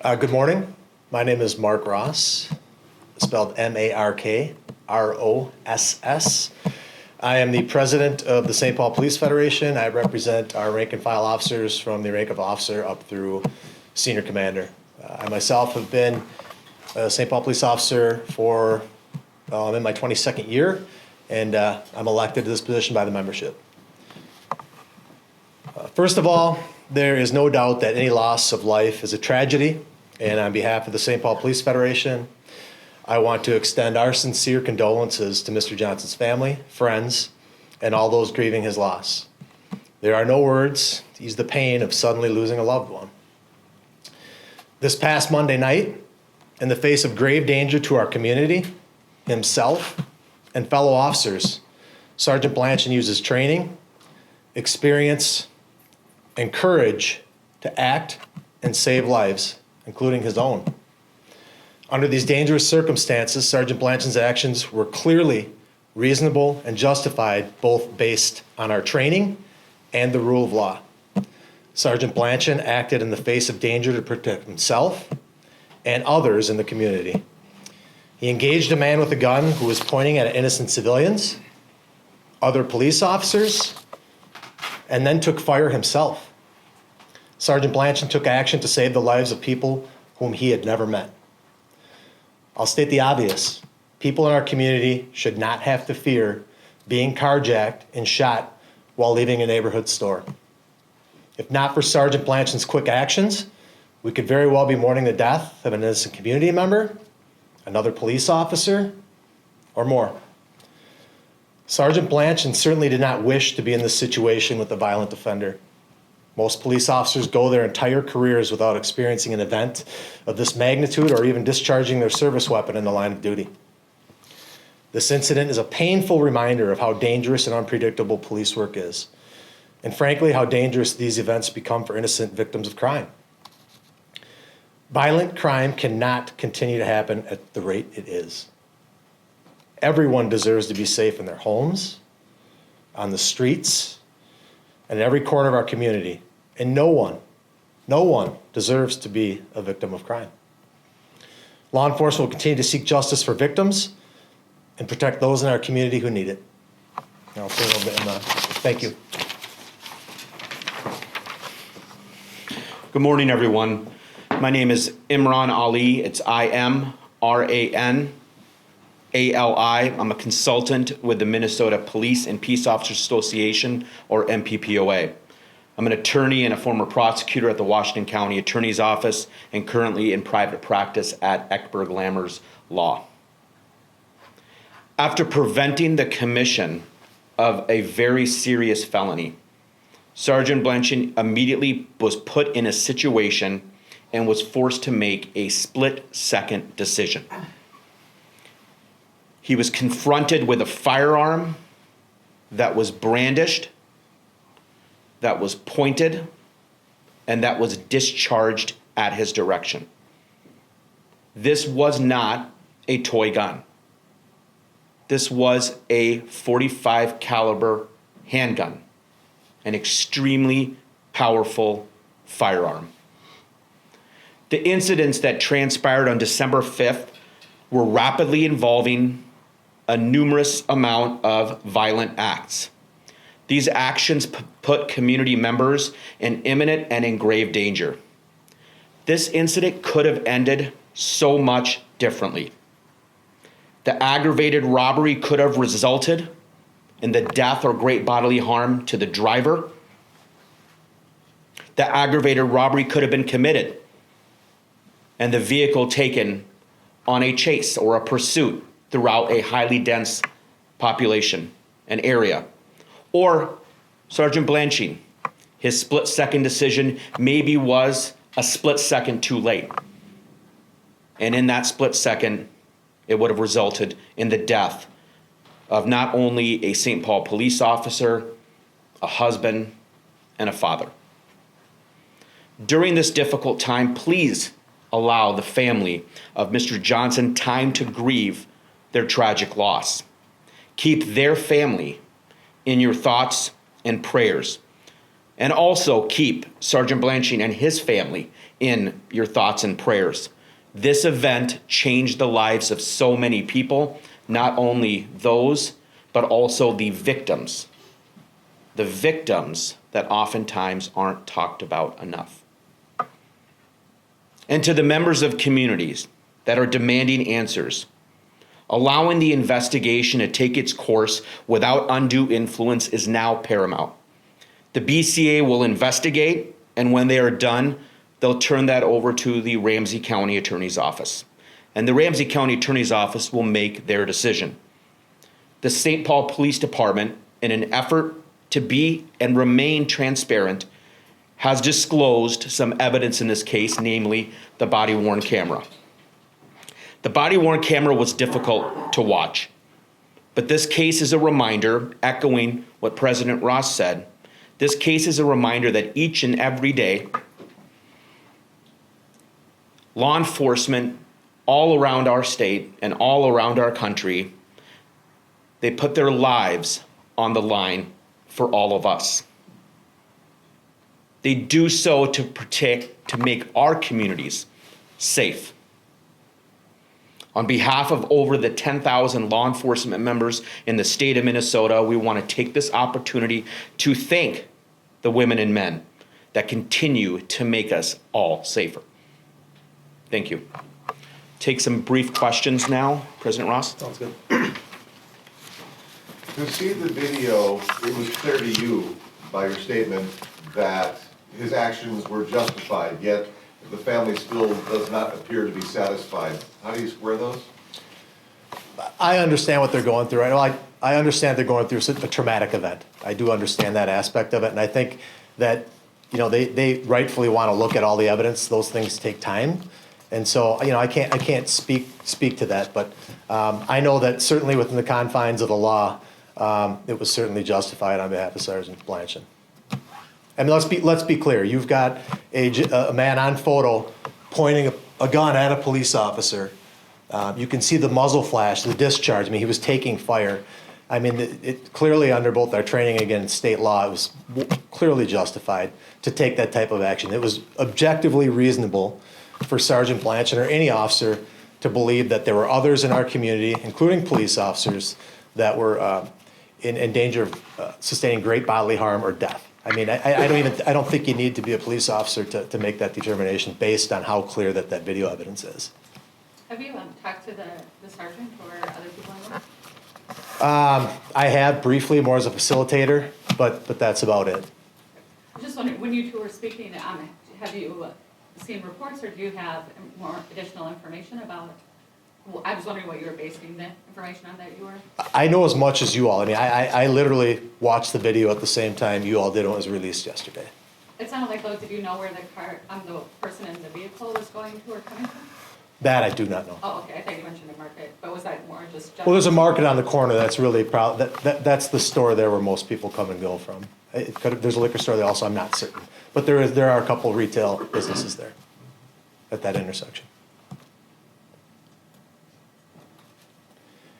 Good morning. My name is Mark Ross, spelled Markross. I am the president of the St. Paul Police Federation. I represent our rank and file officers from the rank of officer up through senior commander. I myself have been a St. Paul police officer for I'm in my 22nd year, and I'm elected to this position by the membership. First of all, there is no doubt that any loss of life is a tragedy, and on behalf of the St. Paul Police Federation, I want to extend our sincere condolences to Mr. Johnson's family, friends, and all those grieving his loss. There are no words to ease the pain of suddenly losing a loved one. This past Monday night, in the face of grave danger to our community, himself, and fellow officers, Sergeant Blanchard uses training, experience, and courage to act and save lives, including his own. Under these dangerous circumstances, Sergeant Blanchard's actions were clearly reasonable and justified, both based on our training and the rule of law. Sergeant Blanchard acted in the face of danger to protect himself and others in the community. He engaged a man with a gun who was pointing at innocent civilians, other police officers, and then took fire himself. Sergeant Blanchard took action to save the lives of people whom he had never met. I'll state the obvious. People in our community should not have to fear being carjacked and shot while leaving a neighborhood store. If not for Sergeant Blanchard's quick actions, we could very well be mourning the death of an innocent community member, another police officer, or more. Sergeant Blanchard certainly did not wish to be in this situation with a violent offender. Most police officers go their entire careers without experiencing an event of this magnitude or even discharging their service weapon in the line of duty. This incident is a painful reminder of how dangerous and unpredictable police work is, and frankly, how dangerous these events become for innocent victims of crime. Violent crime cannot continue to happen at the rate it is. Everyone deserves to be safe in their homes, on the streets, and in every corner of our community. And no one deserves to be a victim of crime. Law enforcement will continue to seek justice for victims and protect those in our community who need it. I'll say a little bit in the, thank you. Good morning, everyone. My name is Imran Ali. It's I-M-R-A-N-A-L-I. I'm a consultant with the Minnesota Police and Peace Officers Association, or MPPOA. I'm an attorney and a former prosecutor at the Washington County Attorney's Office and currently in private practice at Eckberg Lammers Law. After preventing the commission of a very serious felony, Sergeant Blanchard immediately was put in a situation and was forced to make a split-second decision. He was confronted with a firearm that was brandished, that was pointed, and that was discharged at his direction. This was not a toy gun. This was a .45 caliber handgun, an extremely powerful firearm. The incidents that transpired on December 5th were rapidly involving a numerous amount of violent acts. These actions put community members in imminent and in grave danger. This incident could have ended so much differently. The aggravated robbery could have resulted in the death or great bodily harm to the driver. The aggravated robbery could have been committed and the vehicle taken on a chase or a pursuit throughout a highly dense population and area. Or Sergeant Blanchard, his split-second decision maybe was a split second too late. And in that split second, it would have resulted in the death of not only a St. Paul police officer, a husband, and a father. During this difficult time, please allow the family of Mr. Johnson time to grieve their tragic loss. Keep their family in your thoughts and prayers. And also keep Sergeant Blanchard and his family in your thoughts and prayers. This event changed the lives of so many people, not only those, but also the victims. The victims that oftentimes aren't talked about enough. And to the members of communities that are demanding answers, allowing the investigation to take its course without undue influence is now paramount. The BCA will investigate, and when they are done, they'll turn that over to the Ramsey County Attorney's Office. And the Ramsey County Attorney's Office will make their decision. The St. Paul Police Department, in an effort to be and remain transparent, has disclosed some evidence in this case, namely the body-worn camera. The body-worn camera was difficult to watch, but this case is a reminder, echoing what President Ross said, this case is a reminder that each and every day, law enforcement all around our state and all around our country, they put their lives on the line for all of us. They do so to protect, to make our communities safe. On behalf of over the 10,000 law enforcement members in the state of Minnesota, we want to take this opportunity to thank the women and men that continue to make us all safer. Thank you. Take some brief questions now. President Ross? Sounds good. To see the video, it was clear to you by your statement that his actions were justified, yet the family still does not appear to be satisfied. How do you square those? I understand what they're going through. I understand they're going through a traumatic event. I do understand that aspect of it, and I think that, you know, they rightfully want to look at all the evidence. Those things take time, and so, you know, I can't speak to that, but I know that certainly within the confines of the law, it was certainly justified on behalf of Sergeant Blanchard. I mean, let's be clear. You've got a man on photo pointing a gun at a police officer. You can see the muzzle flash, the discharge. I mean, he was taking fire. I mean, it clearly under both our training against state law, it was clearly justified to take that type of action. It was objectively reasonable for Sergeant Blanchard or any officer to believe that there were others in our community, including police officers, that were in danger of sustaining great bodily harm or death. I mean, I don't think you need to be a police officer to make that determination based on how clear that video evidence is. Have you talked to the sergeant or other people involved? I have briefly, more as a facilitator, but that's about it. I'm just wondering, when you two were speaking, have you seen reports or do you have more additional information about? Well, I was wondering what you were basing the information on that you were. I know as much as you all. I mean, I literally watched the video at the same time you all did when it was released yesterday. It sounded like, though, did you know where the person in the vehicle was going to or coming from? That I do not know. Oh, okay, I thought you mentioned a market, but was that more just general? Well, there's a market on the corner that's really proud. That's the store there where most people come and go from. There's a liquor store there also. I'm not certain, but there are a couple of retail businesses there at that intersection.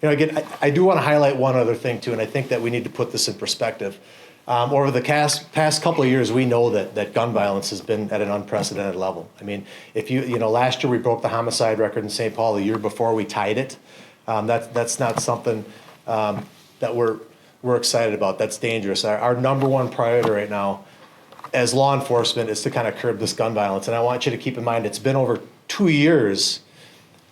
You know, again, I do want to highlight one other thing too, and I think that we need to put this in perspective. Over the past couple of years, we know that gun violence has been at an unprecedented level. I mean, if you know, last year we broke the homicide record in St. Paul. The year before we tied it. That's not something that we're excited about. That's dangerous. Our number one priority right now, as law enforcement, is to kind of curb this gun violence. And I want you to keep in mind, it's been over 2 years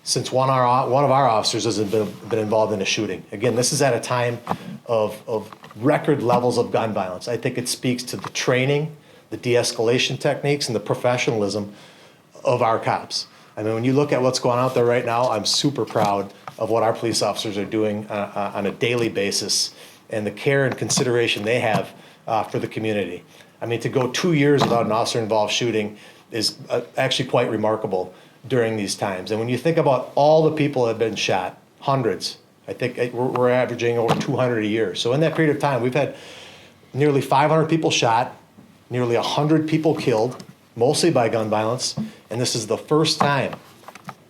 since one of our officers has been involved in a shooting. Again, this is at a time of record levels of gun violence. I think it speaks to the training, the de-escalation techniques, and the professionalism of our cops. I mean, when you look at what's going on out there right now, I'm super proud of what our police officers are doing on a daily basis and the care and consideration they have for the community. I mean, to go 2 years without an officer-involved shooting is actually quite remarkable during these times. And when you think about all the people that have been shot, hundreds, I think we're averaging over 200 a year. So in that period of time, we've had nearly 500 people shot, nearly 100 people killed, mostly by gun violence. And this is the first time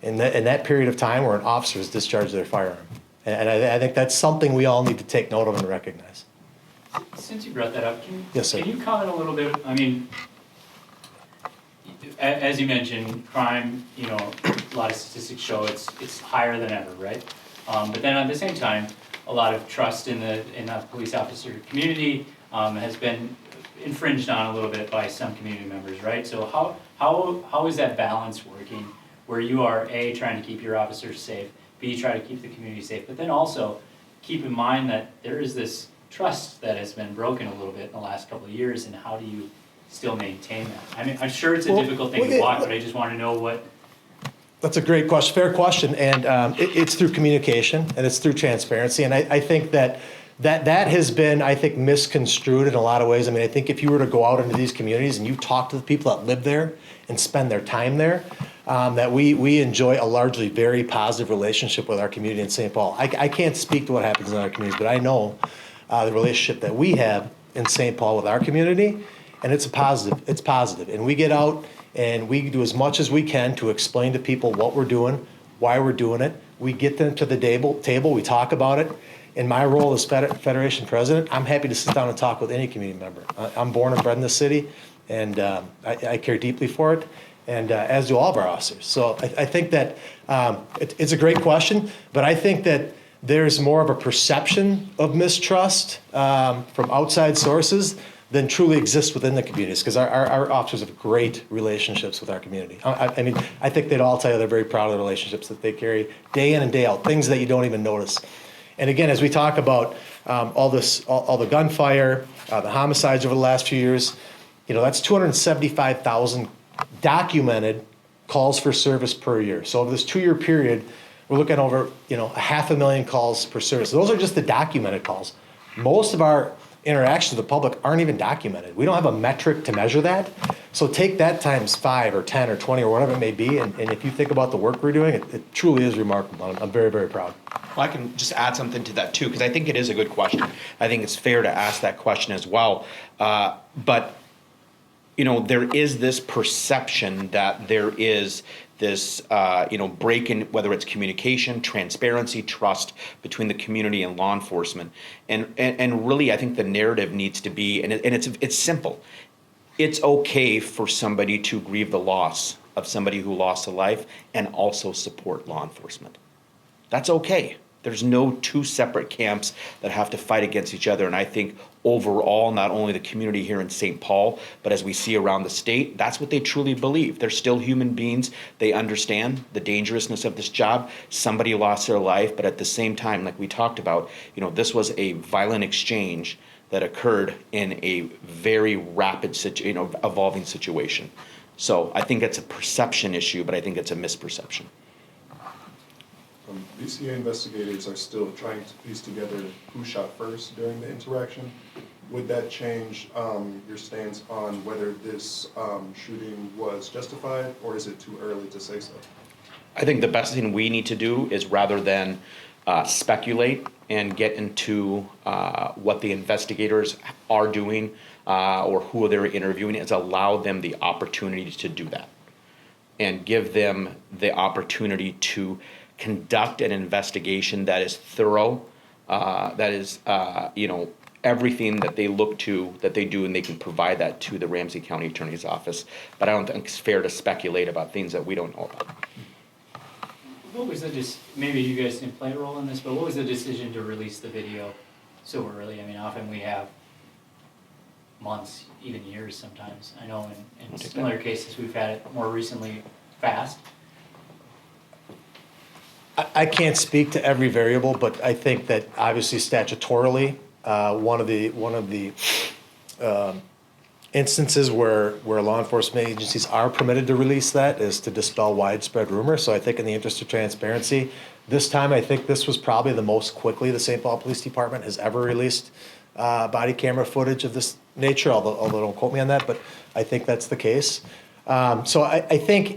in that period of time where an officer has discharged their firearm. And I think that's something we all need to take note of and recognize. Since you brought that up, Yes, sir. can you comment a little bit, I mean, as you mentioned, crime, you know, a lot of statistics show it's higher than ever, right? But then at the same time, a lot of trust in the police officer community has been infringed on a little bit by some community members, right? So how is that balance working, where you are A, trying to keep your officers safe, B, try to keep the community safe, but then also keep in mind that there is this trust that has been broken a little bit in the last couple of years, and how do you still maintain that? I mean, I'm sure it's a difficult thing to watch, but I just want to know what. That's a great question, fair question, and it's through communication and it's through transparency, and I think that has been, I think, misconstrued in a lot of ways. I mean, I think if you were to go out into these communities and you talk to the people that live there and spend their time there, that we enjoy a largely very positive relationship with our community in St. Paul. I can't speak to what happens in other communities, but I know the relationship that we have in St. Paul with our community, and it's positive. And we get out and we do as much as we can to explain to people what we're doing, why we're doing it. We get them to the table, we talk about it. In my role as Federation President, I'm happy to sit down and talk with any community member. I'm born and bred in this city, and I care deeply for it, and as do all of our officers. So I think that it's a great question, but I think that there's more of a perception of mistrust from outside sources than truly exists within the communities, because our officers have great relationships with our community. I mean, I think they'd all tell you they're very proud of the relationships that they carry day in and day out, things that you don't even notice. And again, as we talk about all the gunfire, the homicides over the last few years, you know, that's 275,000 documented calls for service per year. So over this 2-year period, we're looking over, you know, 500,000 calls per service. Those are just the documented calls. Most of our interactions with the public aren't even documented. We don't have a metric to measure that. So take that times 5 or 10 or 20 or whatever it may be, and if you think about the work we're doing, it truly is remarkable. I'm very, very proud. Well, I can just add something to that too, because I think it is a good question. I think it's fair to ask that question as well. But, you know, there is this perception that there is this, break in, whether it's communication, transparency, trust between the community and law enforcement. And really, I think the narrative needs to be, and it's simple. It's okay for somebody to grieve the loss of somebody who lost a life and also support law enforcement. That's okay. There's no two separate camps that have to fight against each other. And I think overall, not only the community here in St. Paul, but as we see around the state, that's what they truly believe. They're still human beings. They understand the dangerousness of this job. Somebody lost their life, but at the same time, like we talked about, you know, this was a violent exchange that occurred in a very rapid, evolving situation. So I think it's a perception issue, but I think it's a misperception. BCA investigators are still trying to piece together who shot first during the interaction. Would that change your stance on whether this shooting was justified, or is it too early to say so? I think the best thing we need to do is, rather than speculate and get into what the investigators are doing or who they're interviewing, is allow them the opportunity to do that and give them the opportunity to conduct an investigation that is thorough, that is, everything that they look to, that they do, and they can provide that to the Ramsey County Attorney's Office. But I don't think it's fair to speculate about things that we don't know about. What was maybe you guys didn't play a role in this, but what was the decision to release the video so early? I mean, often we have months, even years sometimes. I know in similar cases we've had it more recently fast. I can't speak to every variable, but I think that obviously statutorily, one of the instances where law enforcement agencies are permitted to release that is to dispel widespread rumor. So I think in the interest of transparency, this time I think this was probably the most quickly the St. Paul Police Department has ever released body camera footage of this nature, although don't quote me on that, but I think that's the case. So I think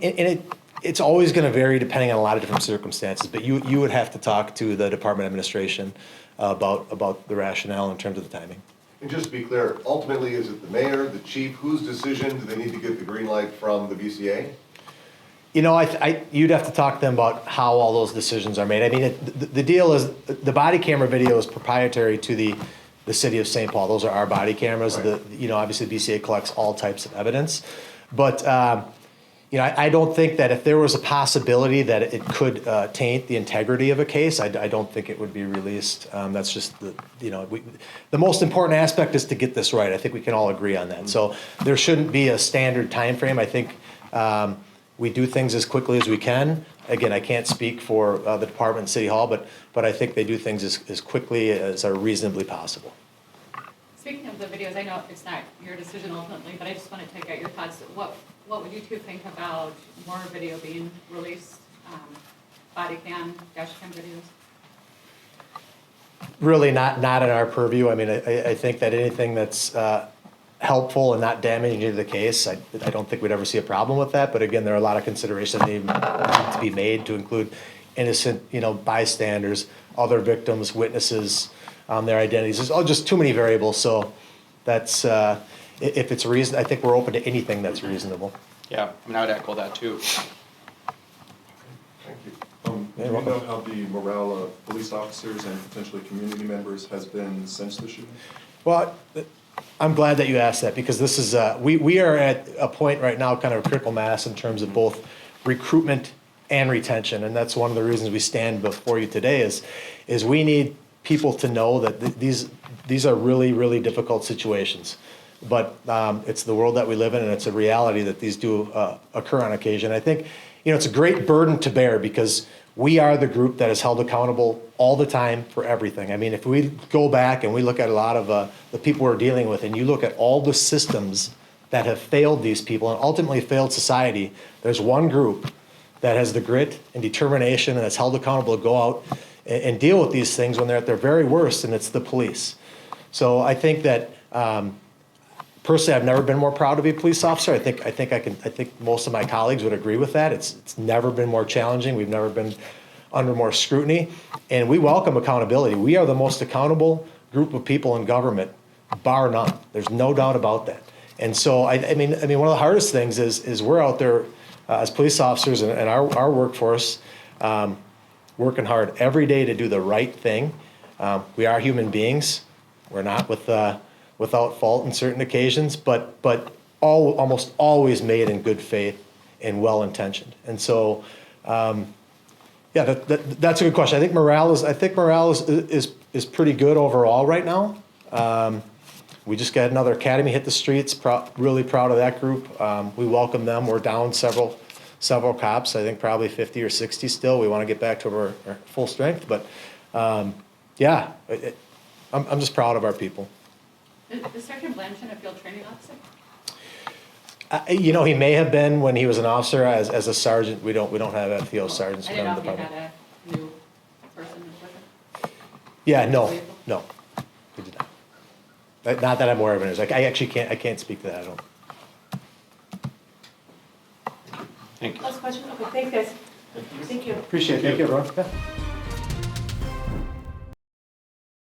it's always going to vary depending on a lot of different circumstances, but you would have to talk to the department administration about the rationale in terms of the timing. And just to be clear, ultimately, is it the mayor, the chief, whose decision do they need to get the green light from the BCA? You know, you'd have to talk to them about how all those decisions are made. I mean, the deal is the body camera video is proprietary to the city of St. Paul. Those are our body cameras. Right. Obviously BCA collects all types of evidence, but you know, I don't think that if there was a possibility that it could taint the integrity of a case, I don't think it would be released. That's just the, you know, the most important aspect is to get this right. I think we can all agree on that. So there shouldn't be a standard time frame. I think we do things as quickly as we can. Again, I can't speak for the department and City Hall, but I think they do things as quickly as are reasonably possible. Speaking of the videos, I know it's not your decision ultimately, but I just wanted to get your thoughts. What would you two think about more video being released, body cam, dash cam videos? Really not in our purview. I mean, I think that anything that's helpful and not damaging to the case, I don't think we'd ever see a problem with that. But again, there are a lot of considerations that need to be made to include innocent, you know, bystanders, other victims, witnesses, their identities. There's just too many variables. So that's, if it's reason, I think we're open to anything that's reasonable. Yeah, I mean, I would echo that too. Thank you. Do you know how the morale of police officers and potentially community members has been since the shooting? Well, I'm glad that you asked that because this is, we are at a point right now, kind of a critical mass in terms of both recruitment and retention. And that's one of the reasons we stand before you today is we need people to know that these are really, really difficult situations. But it's the world that we live in, and it's a reality that these do occur on occasion. I think, you know, it's a great burden to bear because we are the group that is held accountable all the time for everything. I mean, if we go back and we look at a lot of the people we're dealing with, and you look at all the systems that have failed these people and ultimately failed society, there's one group that has the grit and determination and that's held accountable to go out and deal with these things when they're at their very worst, and it's the police. So I think that personally, I've never been more proud to be a police officer. I think most of my colleagues would agree with that. It's never been more challenging. We've never been under more scrutiny, and we welcome accountability. We are the most accountable group of people in government, bar none. There's no doubt about that. And so I mean, one of the hardest things is we're out there as police officers and our workforce working hard every day to do the right thing. We are human beings. We're not without fault in certain occasions, but almost always made in good faith and well intentioned. And so, yeah, that's a good question. I think morale is pretty good overall right now. We just got another academy hit the streets. Really proud of that group. We welcome them. We're down several cops. I think probably 50 or 60 still. We want to get back to our full strength, but yeah, I'm just proud of our people. Is Sergeant Blanchard a field training officer? You know, he may have been when he was an officer. As a sergeant, we don't have FTO sergeants I in didn't the know if you department. had a new person with him. Yeah, no, we did not. Not that I'm aware of it. Like, I can't speak to that. I don't. Thank you. Last question? Okay, thanks, guys. Thank you. Appreciate it. Thank you, everyone. Yeah.